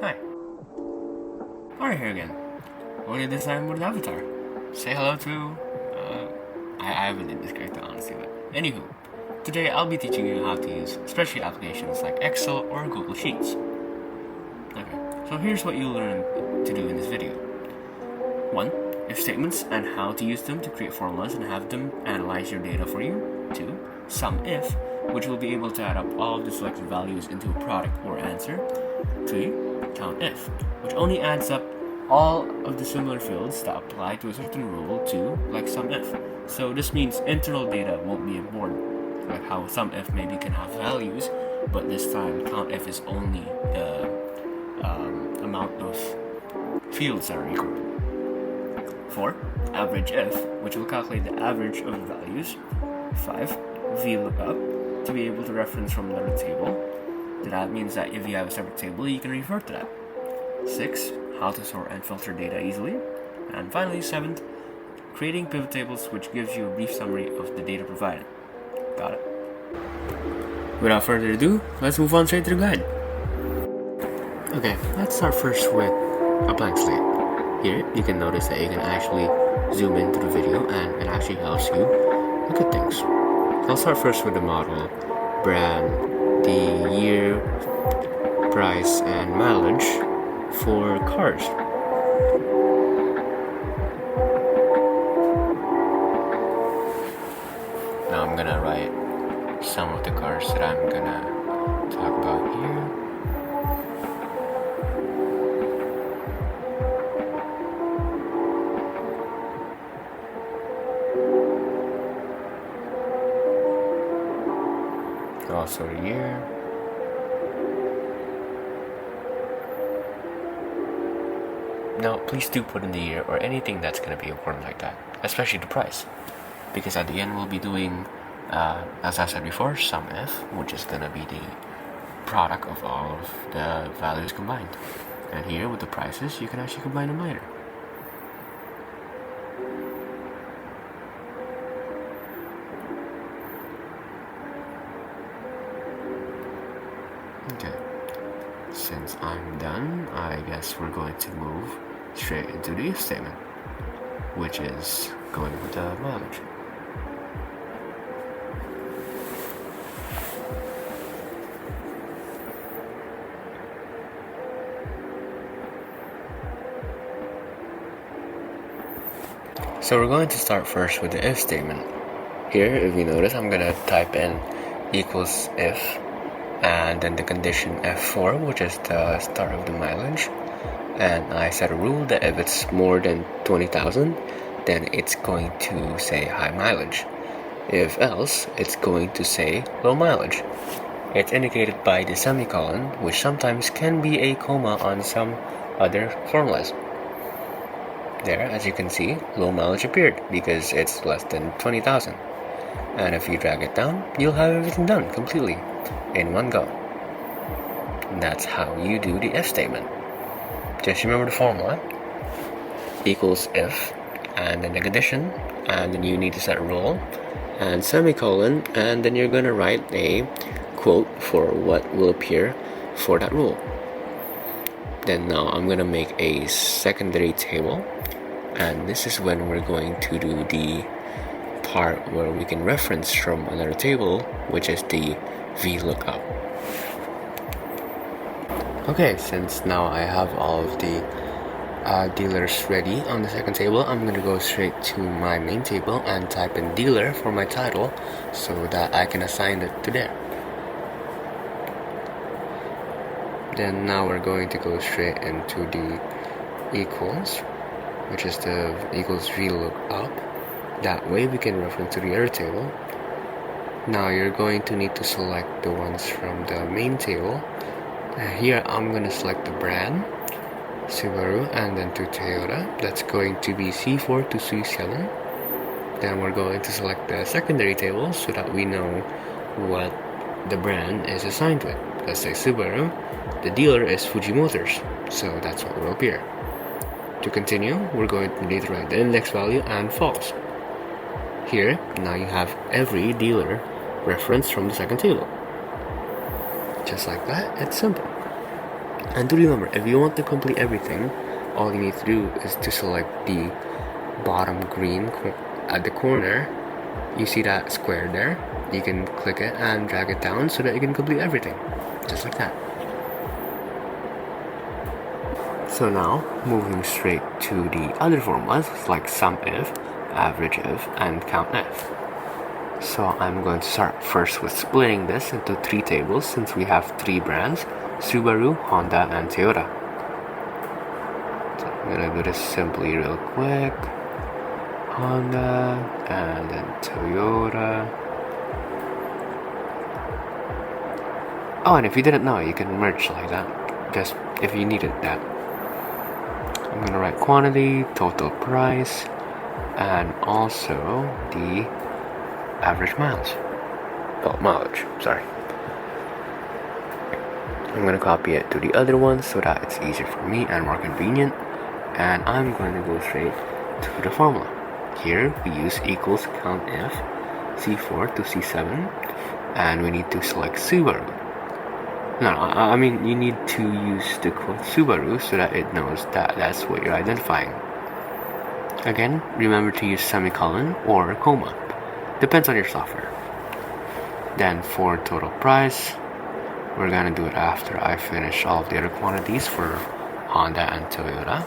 Hi. Alright, here again. Only this time with an avatar. Say hello to... I haven't named this character honestly, but anywho. Today I'll be teaching you how to use spreadsheet applications like Excel or Google Sheets. Okay, so here's what you'll learn to do in this video. 1. If statements and how to use them to create formulas and have them analyze your data for you. 2. SUMIF, which will be able to add up all of the selected values into a product or answer. 3. COUNTIF, which only adds up all of the similar fields that apply to a certain rule to, like SUMIF. So this means internal data won't be important, like how SUMIF maybe can have values, but this time COUNTIF is only the amount of fields that are equal. 4. AVERAGEIF, which will calculate the average of the values. 5. VLOOKUP, to be able to reference from another table. That means that if you have a separate table, you can refer to that. 6. How to sort and filter data easily. And finally, 7th, creating pivot tables, which gives you a brief summary of the data provided. Got it? Without further ado, let's move on straight to the guide. Okay, let's start first with a blank slate. Here, you can notice that you can actually zoom into the video and it actually helps you look at things. I'll start first with the model, brand, the year, price, and mileage for cars. Now I'm gonna write some of the cars that I'm gonna talk about here. Also a year. Now please do put in the year or anything that's going to be important like that, especially the price, because at the end we'll be doing, as I said before, SUMIF, which is going to be the product of all of the values combined. And here with the prices, you can actually combine them later. Okay, since I'm done, I guess we're going to move straight into the if statement, which is going with the mileage. So we're going to start first with the if statement. Here, if you notice, I'm going to type in equals if, and then the condition F4, which is the start of the mileage, and I set a rule that if it's more than 20,000, then it's going to say high mileage. If else, it's going to say low mileage. It's indicated by the semicolon, which sometimes can be a comma on some other formulas. There, as you can see, low mileage appeared because it's less than 20,000. And if you drag it down, you'll have everything done completely in one go. And that's how you do the if statement. Just remember the formula. Equals if, and then the condition, and then you need to set a rule, and semicolon, and then you're going to write a quote for what will appear for that rule. Then now I'm going to make a secondary table, and this is when we're going to do the part where we can reference from another table, which is the VLOOKUP. Okay, since now I have all of the dealers ready on the second table, I'm going to go straight to my main table and type in dealer for my title so that I can assign it to there. Then now we're going to go straight into the equals, which is the equals VLOOKUP. That way we can reference to the other table. Now you're going to need to select the ones from the main table. Here I'm going to select the brand, Subaru, and then to Toyota. That's going to be C4 to C7. Then we're going to select the secondary table so that we know what the brand is assigned with. Let's say Subaru, the dealer is Fuji Motors, so that's what will appear. To continue, we're going to need to write the index value and false. Here, now you have every dealer reference from the second table. Just like that, it's simple. And to remember, if you want to complete everything, all you need to do is to select the bottom green at the corner. You see that square there? You can click it and drag it down so that you can complete everything, just like that. So now, moving straight to the other formulas like SUMIF, AVERAGEIF, and COUNTIF. So I'm going to start first with splitting this into 3 tables since we have 3 brands: Subaru, Honda, and Toyota. So I'm gonna do this simply real quick. Honda, and then Toyota. Oh, and if you didn't know, you can merge like that, just if you needed that. I'm gonna write quantity, total price, and also the average miles. Oh, mileage, sorry. I'm gonna copy it to the other one so that it's easier for me and more convenient. And I'm going to go straight to the formula. Here we use equals COUNTIF C4 to C7, and we need to select Subaru. No, I mean you need to use the code Subaru so that it knows that that's what you're identifying. Again, remember to use semicolon or comma. Depends on your software. Then for total price, we're gonna do it after I finish all of the other quantities for Honda and Toyota.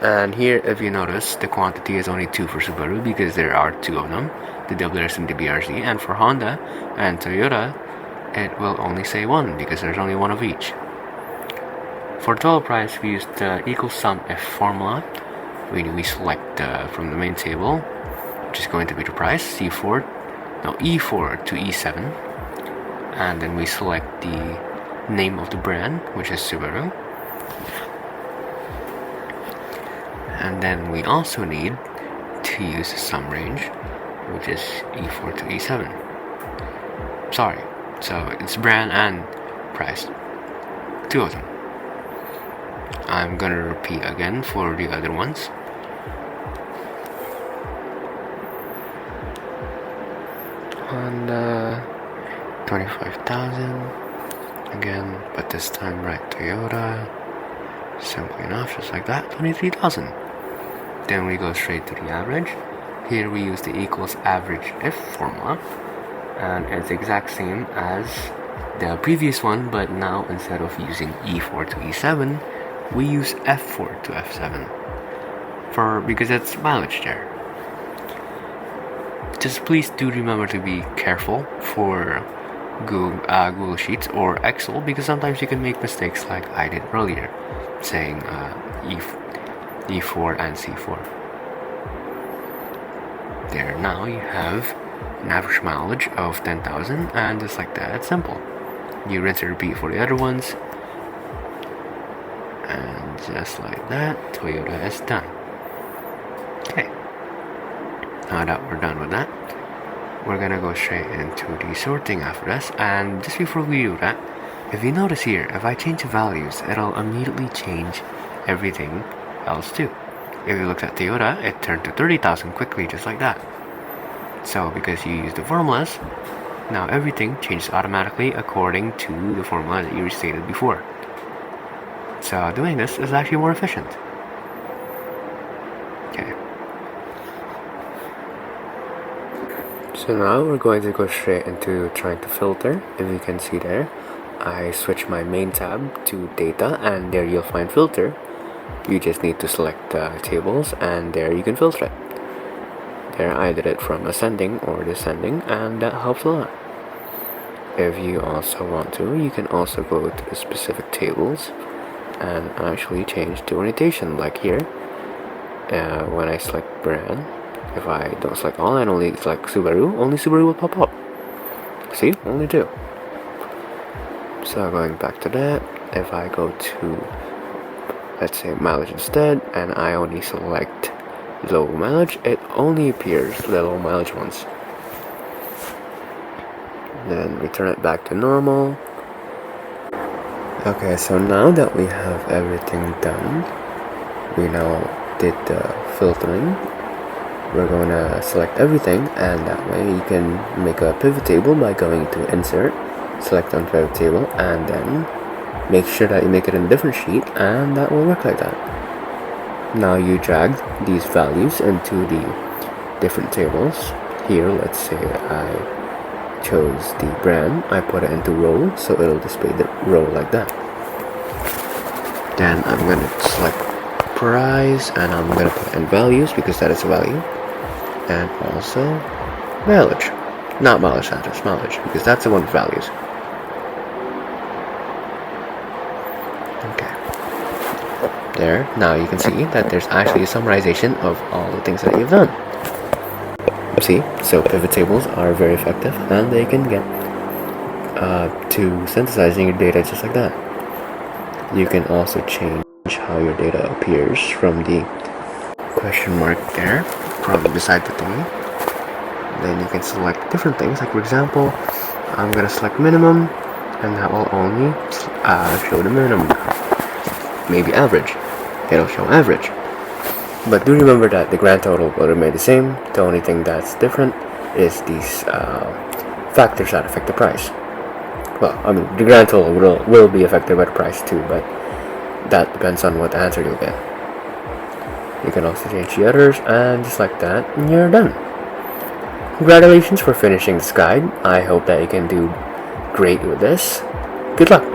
And here, if you notice, the quantity is only 2 for Subaru because there are 2 of them, the WRC and the BRC. And for Honda and Toyota, it will only say 1 because there's only 1 of each. For total price, we use the equal SUMIF formula. We select from the main table, which is going to be the price, E4 to E7. And then we select the name of the brand, which is Subaru. And then we also need to use the sum range, which is E4 to E7. Sorry, so it's brand and price, 2 of them. I'm gonna repeat again for the other ones. Honda, 25,000. Again, but this time write Toyota. Simply enough, just like that, 23,000. Then we go straight to the average. Here we use the equals AVERAGEIF formula, and it's the exact same as the previous one, but now instead of using E4 to E7, we use F4 to F7 because it's mileage there. Just please do remember to be careful for Google Sheets or Excel, because sometimes you can make mistakes like I did earlier, saying E4 and C4. There, now you have an average mileage of 10,000, and just like that, it's simple. You rinse and repeat for the other ones, and just like that, Toyota is done. Okay, now that we're done with that, we're gonna go straight into the sorting after this. And just before we do that, if you notice here, if I change the values, it'll immediately change everything else too. If you look at Toyota, it turned to 30,000 quickly, just like that. So because you use the formulas, now everything changes automatically according to the formula that you restated before. So doing this is actually more efficient. Okay. So now we're going to go straight into trying to filter. If you can see there, I switch my main tab to data, and there you'll find filter. You just need to select tables, and there you can filter it. There I did it from ascending or descending, and that helps a lot. If you also want to, you can also go to the specific tables and actually change the orientation, like here. When I select brand, if I don't select all and only select Subaru, only Subaru will pop up. See, only 2. So going back to that, if I go to, let's say, mileage instead, and I only select low mileage, it only appears the low mileage ones. Then return it back to normal. Okay, so now that we have everything done, we now did the filtering. We're going to select everything, and that way you can make a pivot table by going to insert, select on pivot table, and then make sure that you make it in a different sheet, and that will work like that. Now you drag these values into the different tables. Here, let's say I chose the brand, I put it into row, so it'll display the row like that. Then I'm going to select price, and I'm going to put in values because that is a value, and also mileage, not mileage address, mileage, because that's the one with values. Okay, there, now you can see that there's actually a summarization of all the things that you've done. See, so pivot tables are very effective, and they can get to synthesizing your data just like that. You can also change how your data appears from the question mark there, from beside the thingy. Then you can select different things, like for example, I'm gonna select minimum, and that will only show the minimum. Maybe average, it'll show average. But do remember that the grand total will remain the same. The only thing that's different is these factors that affect the price. Well, I mean, the grand total will be affected by the price too, but that depends on what answer you'll get. You can also change the others, and just like that, and you're done. Congratulations for finishing this guide. I hope that you can do great with this. Good luck!